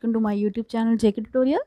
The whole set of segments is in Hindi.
Welcome to my YouTube channel JK tutorial.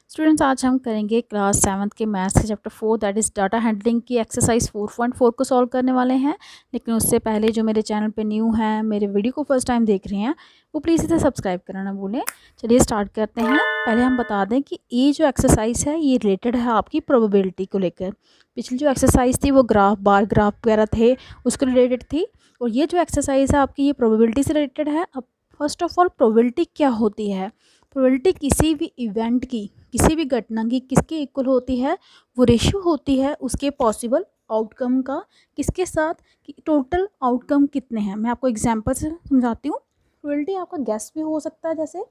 Students, आज हम करेंगे क्लास 7th के मैथ्स के chapter 4 that is data handling की एक्सरसाइज 4.4 को सॉल्व करने वाले हैं। लेकिन उससे पहले जो मेरे चैनल पे न्यू हैं, मेरे वीडियो को फर्स्ट टाइम देख रहे हैं, वो प्लीज़ इसे सब्सक्राइब करना ना भूलें। चलिए स्टार्ट करते हैं। पहले हम बता दें कि ये जो एक्सरसाइज है ये रिलेटेड है आपकी प्रोबेबिलिटी को लेकर। पिछली जो एक्सरसाइज थी वो ग्राफ बार ग्राफ वगैरह थे उसको रिलेटेड थी, और ये जो एक्सरसाइज है आपकी ये प्रोबेबिलिटी से रिलेटेड है। अब फर्स्ट ऑफ ऑल प्रोबेबिलिटी क्या होती है? प्रोबेबिलिटी किसी भी इवेंट की, किसी भी घटना की किसके इक्वल होती है? वो रेशियो होती है उसके पॉसिबल आउटकम का, किसके साथ कि टोटल आउटकम कितने हैं। मैं आपको एग्जांपल से समझाती हूँ। प्रोबेबिलिटी आपका गैस भी हो सकता है, जैसे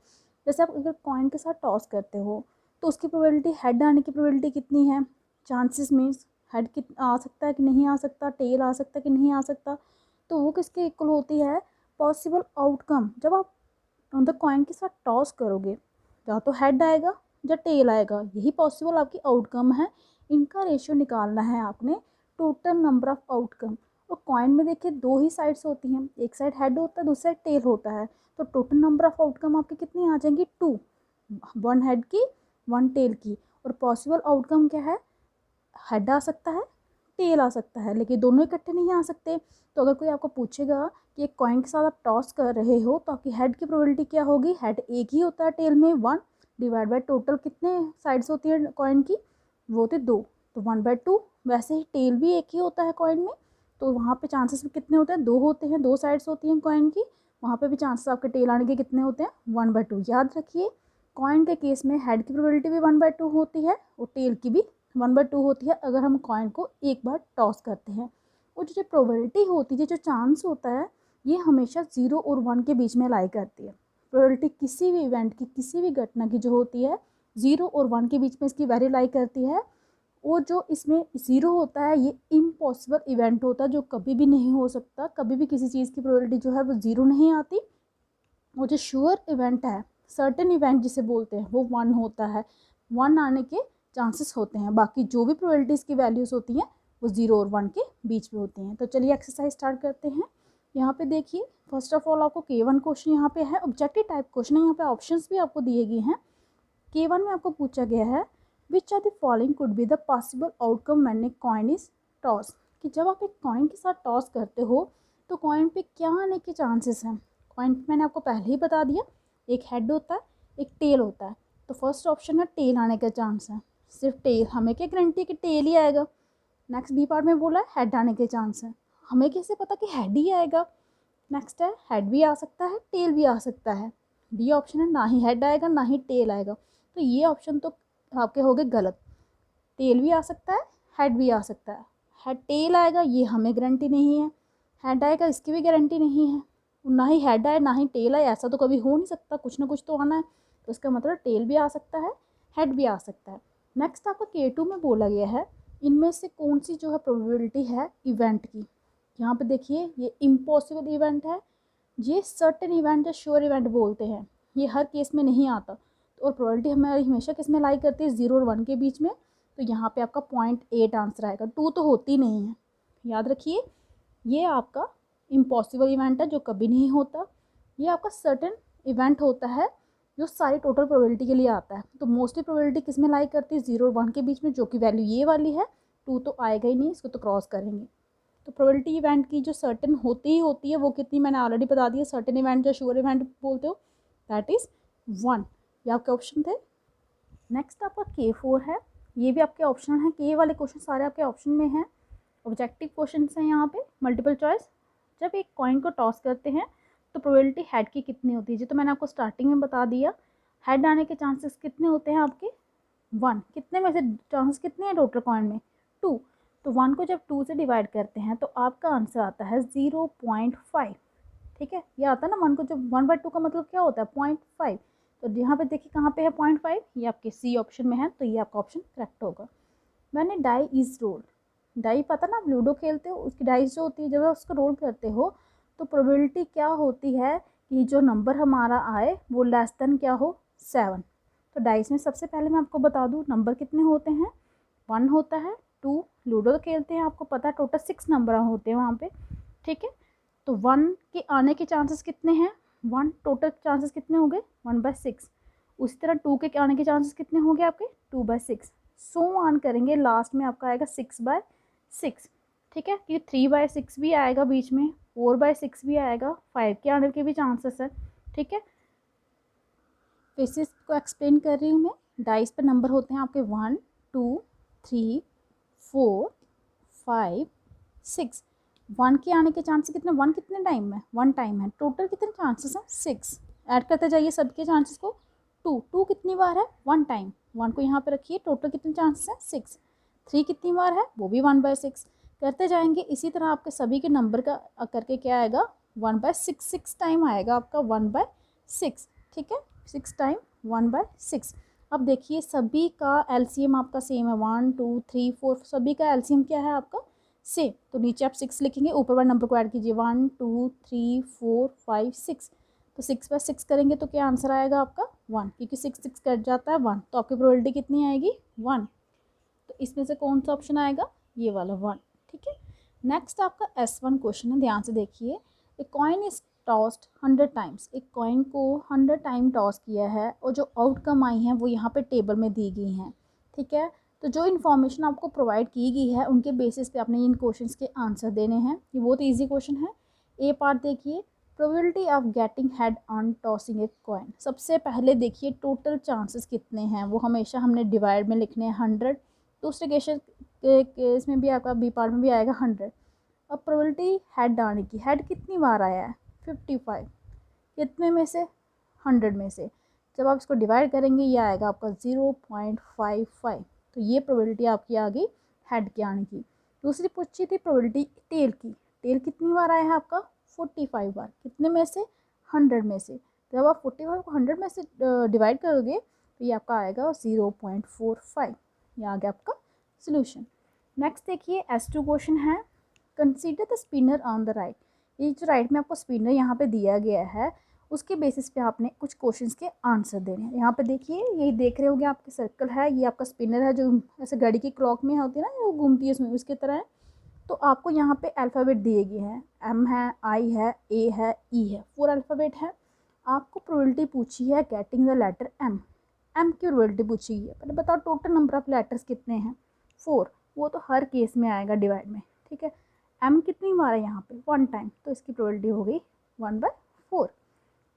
जैसे आप अगर कॉइन के साथ टॉस करते हो तो उसकी प्रोबेबिलिटी हेड आने की प्रोबेबिलिटी कितनी है? चांसेस मीन्स हेड आ सकता है कि नहीं आ सकता, टेल आ सकता है कि नहीं आ सकता, तो वो किसके इक्वल होती है? Possible outcome. जब आप ऑन द कॉइन के साथ टॉस करोगे या तो हेड आएगा या टेल आएगा, यही पॉसिबल आपकी आउटकम है। इनका रेशियो निकालना है आपने, टोटल नंबर ऑफ आउटकम। और कॉइन में देखिए दो ही साइड्स होती हैं, एक साइड हेड होता है, दूसरी साइड टेल होता है। तो टोटल नंबर ऑफ आउटकम आपकी कितनी आ जाएंगी? 2, 1 हेड की 1 टेल की। और पॉसिबल आउटकम क्या है? हेड आ सकता है, टेल आ सकता है, लेकिन दोनों इकट्ठे नहीं आ सकते। तो अगर कोई आपको पूछेगा कि एक कॉइन के साथ आप टॉस कर रहे हो तो आपकी हेड की प्रोबेबिलिटी क्या होगी? हेड एक ही होता है टेल में 1 डिवाइड बाय टोटल कितने साइड्स होती है कॉइन की? वो होते 2, तो 1/2। वैसे ही टेल भी एक ही होता है कॉइन में, तो वहाँ पे चांसेस कितने होते हैं? 2 होते हैं, 2 साइड्स होती हैं कॉइन की। वहाँ पे भी चांसेस आपके टेल आने के कितने होते हैं? 1/2। याद रखिए, कॉइन के केस में हेड की प्रोबेबिलिटी भी 1/2 होती है और टेल की भी 1/2 होती है अगर हम कॉइन को एक बार टॉस करते हैं। और जो प्रोबेबिलिटी होती है, जो चांस होता है, ये हमेशा 0 और 1 के बीच में लाई करती है। प्रोबेबिलिटी किसी भी इवेंट की, किसी भी घटना की जो होती है, 0 और 1 के बीच में इसकी वैल्यू लाई करती है। और जो इसमें 0 होता है ये इम्पॉसिबल इवेंट होता है, जो कभी भी नहीं हो सकता। कभी भी किसी चीज़ की प्रोबेबिलिटी जो है वो 0 नहीं आती। और जो श्योर इवेंट है, सर्टेन इवेंट जिसे बोलते हैं, वो 1 होता है। 1 आने के चांसेस होते हैं। बाकी जो भी प्रोबेबिलिटीज़ की वैल्यूज़ होती हैं वो 0 और 1 के बीच में होती हैं। तो चलिए एक्सरसाइज स्टार्ट करते हैं। यहाँ पे देखिए, फर्स्ट ऑफ ऑल आपको K1 क्वेश्चन यहाँ पे है, ऑब्जेक्टिव टाइप क्वेश्चन है। यहाँ पे ऑप्शंस भी आपको दिए गए हैं। K1 में आपको पूछा गया है which are the following could be the possible outcome when a coin is toss. कि जब आप एक कॉइन के साथ टॉस करते हो तो कॉइन पे क्या आने के चांसेस हैं? कॉइन मैंने आपको पहले ही बता दिया, एक हेड होता है, एक टेल होता है। तो फर्स्ट ऑप्शन है टेल आने का चांस है। सिर्फ टेल, हमें क्या गारंटी है कि टेल ही आएगा? नेक्स्ट बी पार्ट में बोला है हेड आने के चांस है, हमें कैसे पता कि हेड ही आएगा? नेक्स्ट है हेड भी आ सकता है, टेल भी आ सकता है। डी ऑप्शन है ना ही हेड आएगा ना ही टेल आएगा। तो ये ऑप्शन तो आपके हो गए गलत। टेल भी आ सकता है, हेड भी आ सकता है। हेड टेल आएगा ये हमें गारंटी नहीं है, हेड आएगा इसकी भी गारंटी नहीं है। ना ही हेड आए ना ही टेल आए, ऐसा तो कभी हो नहीं सकता, कुछ ना कुछ तो आना है। तो इसका मतलब टेल भी आ सकता है, हेड भी आ सकता है। नेक्स्ट आपका K2 में बोला गया है इनमें से कौन सी जो है प्रोबेबिलिटी है इवेंट की। यहाँ पे देखिए ये इम्पॉसिबल इवेंट है, ये सर्टेन इवेंट या श्योर इवेंट बोलते हैं, ये हर केस में नहीं आता। और प्रोबेबिलिटी हमारी हमेशा किस में लाई करती है? 0 और 1 के बीच में। तो यहाँ पे आपका 0.8 आंसर आएगा, 2 तो होती नहीं है। याद रखिए, ये आपका इम्पॉसिबल इवेंट है जो कभी नहीं होता। ये आपका सर्टेन इवेंट होता है जो सारी टोटल प्रोबेबिलिटी के लिए आता है। तो मोस्टली प्रोबेबिलिटी किस में लाई करती है? 0 और 1 के बीच में, जो कि वैल्यू ये वाली है। 2 तो आएगा ही नहीं, इसको तो क्रॉस करेंगे। तो प्रोबेबिलिटी इवेंट की जो सर्टेन होती ही होती है वो कितनी, मैंने ऑलरेडी बता दिया। सर्टेन इवेंट या श्योर इवेंट बोलते हो, दैट इज़ 1। ये आपके ऑप्शन थे। नेक्स्ट आपका K4 है, ये भी आपके ऑप्शन है। के वाले क्वेश्चन सारे आपके ऑप्शन में हैं, ऑब्जेक्टिव क्वेश्चन हैं यहाँ पे, मल्टीपल चॉइस। जब एक कॉइन को टॉस करते हैं तो प्रोबेबिलिटी हेड की कितनी होती है? जो तो मैंने आपको स्टार्टिंग में बता दिया। हेड आने के चांसेस कितने होते हैं आपके? 1। कितने में से चांसेस कितने हैं टोटल कॉइन में? 2। तो 1 को जब 2 से डिवाइड करते हैं तो आपका आंसर आता है 0.5। ठीक है, ये आता है ना 1 को जब 1/2 का मतलब क्या होता है? 0.5। तो यहाँ पे देखिए कहाँ पे है 0.5, ये आपके सी ऑप्शन में है, तो ये आपका ऑप्शन करेक्ट होगा। मैंने डाई इज रोल, डाई पता ना, आप लूडो खेलते हो, उसकी डाइस जो होती है जब आप उसको रोल करते हो तो प्रोबेबिलिटी क्या होती है कि जो नंबर हमारा आए वो लेस देन क्या हो? 7। तो डाइस में सबसे पहले मैं आपको बता दूँ नंबर कितने होते हैं। 1 होता है, 2, लूडो खेलते हैं आपको पता है टोटल 6 नंबर होते हैं वहाँ पे। ठीक है, तो 1 के आने के चांसेस कितने हैं? 1, टोटल चांसेस कितने हो गए? 1/6। उसी तरह 2 के आने के चांसेस कितने होंगे आपके 2/6, सो ऑन करेंगे, लास्ट में आपका आएगा 6/6, ठीक है, क्योंकि 3/6 भी आएगा बीच में, 4/6 भी आएगा, 5 के आने के भी चांसेस है, ठीक है। फेसिस को एक्सप्लेन कर रही हूँ मैं। डाइस पे नंबर होते हैं आपके 1 2 3 4 5 6। 1 के आने के चांसेस कितने, 1 कितने टाइम में, 1 टाइम है, टोटल कितने चांसेस हैं 6, ऐड करते जाइए सबके चांसेस को। 2 कितनी बार है, 1 टाइम, 1 को यहाँ पे रखिए, टोटल कितने चांसेस हैं 6। 3 कितनी बार है, वो भी 1/6, करते जाएंगे इसी तरह आपके सभी के नंबर का करके क्या आएगा 1/6, 6 टाइम आएगा आपका 1/6, ठीक है, 6 टाइम 1/6। अब देखिए सभी का एलसीएम आपका सेम है, 1 2 3 4, सभी का एलसीएम क्या है आपका सेम, तो नीचे आप 6 लिखेंगे, ऊपर वाले नंबर को ऐड कीजिए 1 2 3 4 5 6, तो 6/6 करेंगे तो क्या आंसर आएगा आपका 1, क्योंकि 6 कट जाता है 1, तो आपकी प्रोबेबिलिटी कितनी आएगी 1, तो इसमें से कौन सा ऑप्शन आएगा, ये वाला 1, ठीक है। नेक्स्ट आपका S1 क्वेश्चन है, ध्यान से देखिए। ए कॉइन इज टॉस्ड 100 टाइम्स, एक कॉइन को 100 टाइम टॉस किया है और जो आउटकम आई हैं वो यहाँ पे टेबल में दी गई हैं, ठीक है। तो जो इन्फॉर्मेशन आपको प्रोवाइड की गई है उनके बेसिस पे आपने इन क्वेश्चंस के आंसर देने हैं, ये बहुत ईजी क्वेश्चन है। ए पार्ट देखिए, probability of getting head on tossing a coin. सबसे पहले देखिए टोटल चांसेस कितने हैं, वो हमेशा हमने डिवाइड में लिखने हैं 100, दूसरे केस में भी आपका बी पार्ट में भी आएगा 100। अब प्रोबेबिलिटी हेड आने की, हेड कितनी बार आया है 55, कितने में से 100 में से, जब आप इसको डिवाइड करेंगे ये आएगा आपका 0.55, तो ये प्रोबेबिलिटी आपकी आ गई हेड के आने की। दूसरी पूछी थी प्रोबेबिलिटी टेल की, टेल कितनी बार आया है आपका 45 बार, कितने में से 100 में से, जब आप 45 को 100 में से डिवाइड करोगे तो ये आपका आएगा 0.45, ये आ गया आपका सोल्यूशन। नेक्स्ट देखिए S2 क्वेश्चन है, consider the spinner on the right. ये जो राइट में आपको स्पिनर यहाँ पे दिया गया है उसके बेसिस पे आपने कुछ क्वेश्चंस के आंसर देने हैं। यहाँ पे देखिए, ये देख रहे होंगे आपके सर्कल है, ये आपका स्पिनर है जो ऐसे घड़ी की क्लॉक में होती है ना, वो घूमती है उसमें, उसकी तरह है। तो आपको यहाँ पे अल्फ़ाबेट दिए गए हैं, M है, I है, A है, E है, 4 अल्फ़ाबेट है। आपको प्रोबेबिलिटी पूछी है getting the letter M, M की प्रोबेबिलिटी पूछी है, पहले बताओ टोटल नंबर ऑफ लेटर्स कितने हैं 4, वो तो हर केस में आएगा डिवाइड में, ठीक है। M कितनी बार है यहाँ पे 1 टाइम, तो इसकी प्रोबेबिलिटी हो गई 1/4।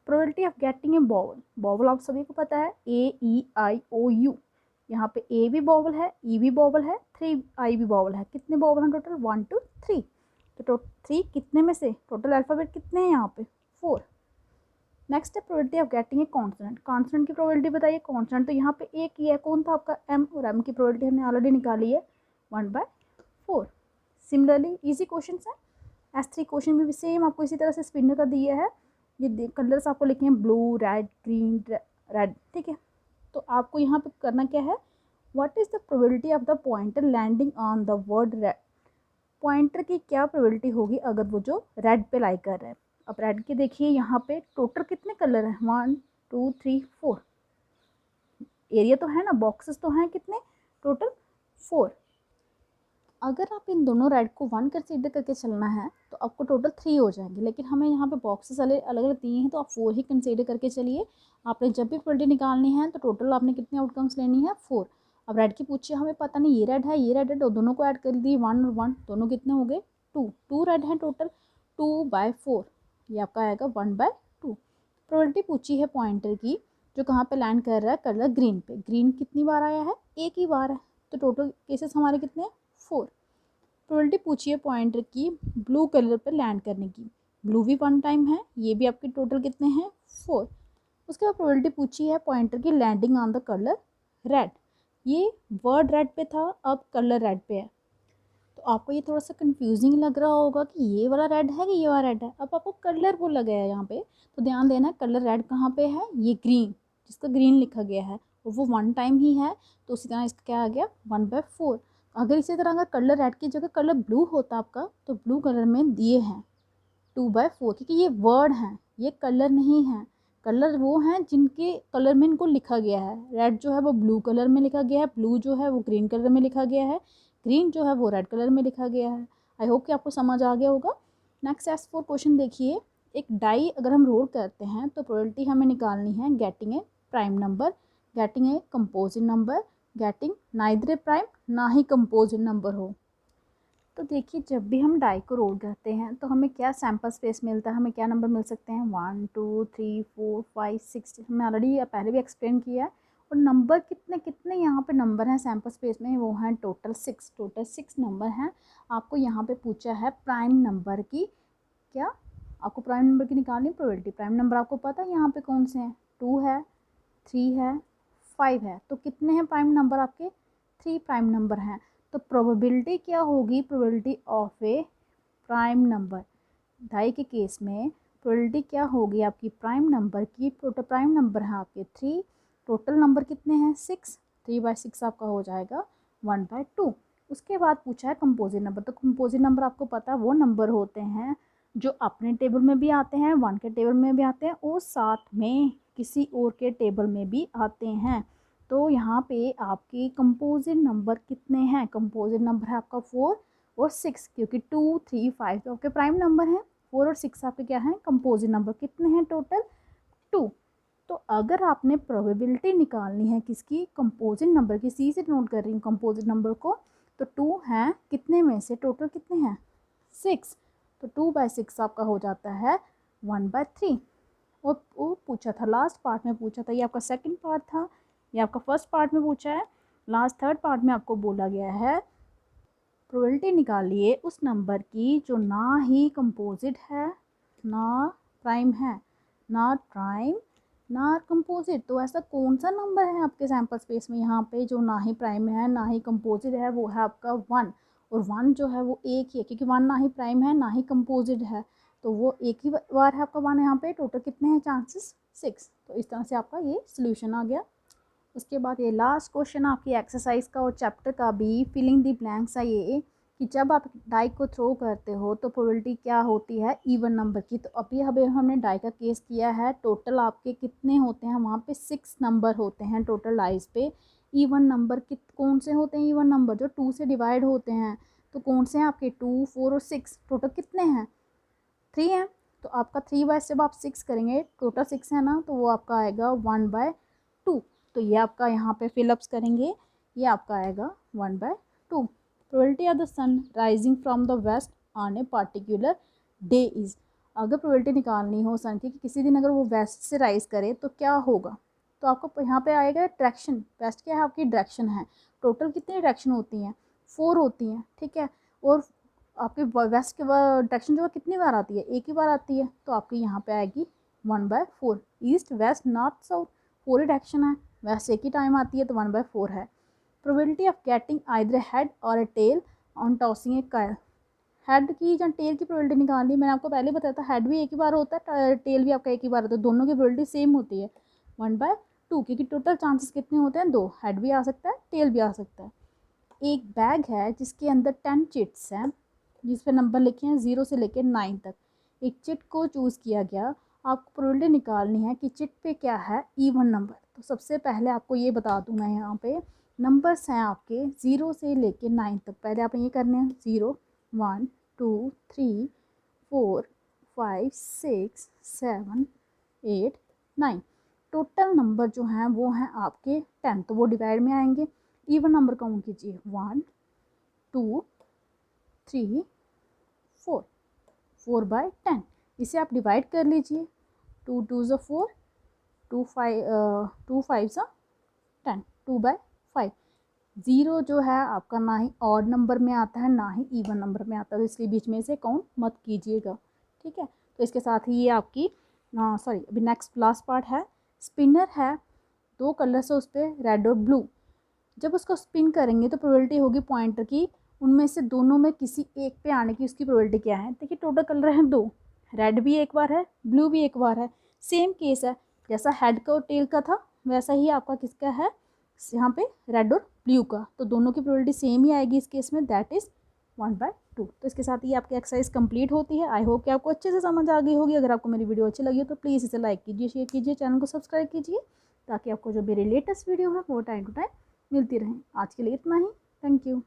Probability of getting a bowel, bowel आप सभी को पता है AEIOU, यहाँ पे A भी बॉवल है, E भी बॉवल है, 3I भी बॉवल है, कितने बॉवल हैं टोटल 1 2 3, तो 3 कितने में से, टोटल अल्फ़ाबेट कितने हैं यहाँ पे 4। नेक्स्ट है probability of getting a consonant, consonant की प्रोबेबिलिटी बताइए, कॉन्सोनेंट तो यहाँ पे एक ही है, कौन था आपका M, और M की प्रोबेबिलिटी हमने ऑलरेडी निकाली है 1/4। सिमिलरली इजी क्वेश्चन है। S3 क्वेश्चन भी सेम आपको इसी तरह से स्पिनर का दिया है, ये कलर्स आपको लिखे हैं ब्लू रेड ग्रीन रेड, ठीक है। तो आपको यहाँ पे करना क्या है, what is the probability of the pointer landing on the word red, pointer की क्या प्रोबेबिलिटी होगी अगर वो जो रेड पे लाई कर रहे हैं। अब रेड के देखिए यहाँ पे टोटल कितने कलर हैं 1 2 3 4, एरिया तो है ना, बॉक्सेस तो हैं कितने टोटल 4। अगर आप इन दोनों रेड को 1 कंसीडर करके चलना है तो आपको टोटल 3 हो जाएंगे, लेकिन हमें यहाँ पे बॉक्सेस अलग अलग दिए हैं तो आप 4 ही कंसीडर करके चलिए। आपने जब भी प्रोबेबिलिटी निकालनी है तो टोटल आपने कितने आउटकम्स लेनी है 4। अब रेड की पूछिए, हमें पता नहीं ये रेड है ये रेड है, तो दोनों को ऐड कर दिए 1 और 1, दोनों कितने हो गए 2 रेड हैं टोटल, 2/4, ये आपका आएगा 1/2। प्रोबेबिलिटी पूछी है पॉइंटर की जो कहाँ पे लैंड कर रहा है कलर ग्रीन पे, ग्रीन कितनी बार आया है एक ही बार है, तो टोटल केसेस हमारे कितने हैं 4। प्रोबेबिलिटी पूछी है पॉइंटर की ब्लू कलर पर लैंड करने की, ब्लू भी 1 टाइम है, ये भी आपके टोटल कितने हैं 4। उसके बाद प्रोबेबिलिटी पूछी है पॉइंटर की landing on the colour red, ये वर्ड रेड पे था अब कलर रेड पे है, तो आपको ये थोड़ा सा कंफ्यूजिंग लग रहा होगा कि ये वाला रेड है कि ये वाला रेड है। अब आपको कलर बोला गया है यहाँ पे, तो ध्यान देना कलर रेड कहाँ पे है, ये ग्रीन, जिसका ग्रीन लिखा गया है और वो 1 टाइम ही है, तो उसी तरह इसका क्या आ गया 1/4। अगर इसी तरह अगर कलर रेड की जगह कलर ब्लू होता आपका, तो ब्लू कलर में दिए हैं 2/4, क्योंकि ये वर्ड हैं ये कलर नहीं है, कलर वो हैं जिनके कलर में इनको लिखा गया है। रेड जो है वो ब्लू कलर में लिखा गया है, ब्लू जो है वो ग्रीन कलर में लिखा गया है, ग्रीन जो है वो रेड कलर में लिखा गया है। आई होप कि आपको समझ आ गया होगा। नेक्स्ट S4 क्वेश्चन देखिए, एक डाई अगर हम रोल करते हैं तो प्रोबेबिलिटी हमें निकालनी है getting a prime number, getting a composite number, getting neither A prime ना ही कंपोजिट नंबर हो। तो देखिए जब भी हम डाई को रोल करते हैं तो हमें क्या सैम्पल स्पेस मिलता है, हमें क्या नंबर मिल सकते हैं 1 2 3 4 5 6, हमने ऑलरेडी पहले भी एक्सप्लेन किया है। और नंबर कितने कितने यहाँ पे नंबर हैं सैम्पल स्पेस में, वो हैं टोटल 6 नंबर हैं। आपको यहाँ पे पूछा है प्राइम नंबर की, क्या आपको प्राइम नंबर की निकालनी प्रोबेबिलिटी। प्राइम नंबर आपको पता है यहाँ पे कौन से हैं, 2 है, 3 है, 5 है। तो कितने हैं प्राइम नंबर आपके, 3 प्राइम नंबर हैं। तो प्रोबेबिलिटी क्या होगी, probability of a prime number, die के केस में प्रोबेबिलिटी क्या होगी आपकी प्राइम नंबर की। टोटल प्राइम नंबर है आपके 3, टोटल नंबर कितने हैं 6, 3/6 आपका हो जाएगा 1/2। उसके बाद पूछा है कंपोजिट नंबर। तो कंपोजिट नंबर आपको पता है वो नंबर होते हैं जो अपने टेबल में भी आते हैं, 1 के टेबल में भी आते हैं और साथ में किसी और के टेबल में भी आते हैं। तो यहाँ पे आपके कंपोजिट नंबर कितने हैं, कंपोजिट नंबर है आपका 4 और 6, क्योंकि 2 3 5 तो आपके प्राइम नंबर हैं, 4 और 6 आपके क्या हैं कंपोजिट नंबर। कितने हैं टोटल 2। तो अगर आपने प्रोबेबिलिटी निकालनी है किसकी, कंपोजिट नंबर की, सी से नोट कर रही हूँ कंपोजिट नंबर को, तो 2 हैं कितने में से, टोटल कितने हैं 6। तो 2/6 आपका हो जाता है 1/3। और वो पूछा था लास्ट पार्ट में पूछा था, ये आपका सेकंड पार्ट था, ये आपका फर्स्ट पार्ट में पूछा है। लास्ट थर्ड पार्ट में आपको बोला गया है प्रोबेबिलिटी निकालिए उस नंबर की जो ना ही कंपोजिट है ना प्राइम है, ना प्राइम ना कंपोजिट। तो ऐसा कौन सा नंबर है आपके सैम्पल स्पेस में यहाँ पे जो ना ही प्राइम है ना ही कंपोजिट है, वो है आपका 1। और 1 जो है वो एक ही है, क्योंकि 1 ना ही प्राइम है ना ही कंपोजिट है, तो वो एक ही बार है आपका 1 यहाँ पे। टोटल कितने हैं चांसेस 6। तो इस तरह से आपका ये सोल्यूशन आ गया। उसके बाद ये लास्ट क्वेश्चन आपकी एक्सरसाइज का और चैप्टर का भी फिलिंग द ब्लैंक्स है ये, कि जब आप डाई को थ्रो करते हो तो प्रोबेबिलिटी क्या होती है इवन नंबर की। तो अभी हमने डाई का केस किया है, टोटल आपके कितने होते हैं वहाँ पे 6 नंबर होते हैं टोटल डाइस पे। इवन नंबर कौन से होते हैं, इवन नंबर जो 2 से डिवाइड होते हैं। तो कौन से हैं आपके 2 4 और 6, टोटल कितने हैं 3 हैं। तो आपका 3/, जब आप 6 करेंगे टोटल 6 है ना, तो वो आपका आएगा 1/2। तो ये आपका यहाँ पे फिलअप्स करेंगे, ये आपका आएगा 1/2। Probability of the sun rising from the west on a particular day is. अगर प्रोबेबिलिटी निकालनी हो सन की कि किसी दिन अगर वो वेस्ट से राइज करे तो क्या होगा, तो आपको यहाँ पे आएगा डायरेक्शन। वेस्ट क्या है आपकी डायरेक्शन है। टोटल कितनी डायरेक्शन होती हैं 4 होती हैं, ठीक है। और आपके वेस्ट के डायरेक्शन जो है कितनी बार आती है, एक ही बार आती है। तो आपकी यहाँ पे आएगी 1/4। ईस्ट वेस्ट नॉर्थ साउथ 4 ही डायरेक्शन है, वेस्ट एक ही टाइम आती है तो 1/4 है। Probability of getting either head और ए टेल ऑन टॉसिंग ए कायल। हेड की या टेल की प्रोबेबिलिटी निकालनी, मैंने आपको पहले बताया था हेड भी एक ही बार होता है टेल भी आपका एक ही बार होता है, दोनों की प्रोबेबिलिटी सेम होती है 1/2, क्योंकि टोटल चांसेस कितने होते हैं 2, हेड भी आ सकता है टेल भी आ सकता है। एक बैग है जिसके अंदर 10 चिट्स हैं जिस पे नंबर लिखे हैं 0 से लेकर 9 तक। एक चिट को चूज़ किया गया, आपको प्रोबेबिलिटी निकालनी है कि चिट पे क्या है इवन नंबर। तो सबसे पहले आपको ये बता दूँ मैं, यहाँ पे नंबर्स हैं आपके 0 से लेकर 9 तक। पहले आपने ये करने हैं 0 1 2 3 4 5 6 7 8 9। टोटल नंबर जो हैं वो हैं आपके 10, तो वो डिवाइड में आएंगे। इवन नंबर काउंट कीजिए 1 2 3 4, 4/10। इसे आप डिवाइड कर लीजिए, 2 2 ज़ा 4, 2 5 ज़ा 10, 2/5। 0 जो है आपका ना ही ऑड नंबर में आता है ना ही इवन नंबर में आता है, तो इसके बीच में से काउंट मत कीजिएगा, ठीक है। तो इसके साथ ही ये आपकी अभी नेक्स्ट लास्ट पार्ट है। स्पिनर है, 2 कलर्स है उस पर रेड और ब्लू। जब उसको स्पिन करेंगे तो प्रोबेबिलिटी होगी पॉइंटर की उनमें से दोनों में किसी एक पे आने की, उसकी प्रोबेबिलिटी क्या है। देखिए टोटल कलर हैं 2, रेड भी एक बार है ब्लू भी एक बार है। सेम केस है, जैसा हेड का और टेल का था वैसा ही आपका किसका है यहाँ पे रेड और ब्लू का। तो दोनों की प्रोबेबिलिटी सेम ही आएगी इस केस में, दैट इज़ 1/2। तो इसके साथ ही आपकी एक्सरसाइज कंप्लीट होती है। आई होप कि आपको अच्छे से समझ आ गई होगी। अगर आपको मेरी वीडियो अच्छी लगी हो तो प्लीज़ इसे लाइक कीजिए, शेयर कीजिए, चैनल को सब्सक्राइब कीजिए, ताकि आपको जो मेरी लेटेस्ट वीडियो है वो टाइम टू टाइम मिलती रहें। आज के लिए इतना ही, थैंक यू।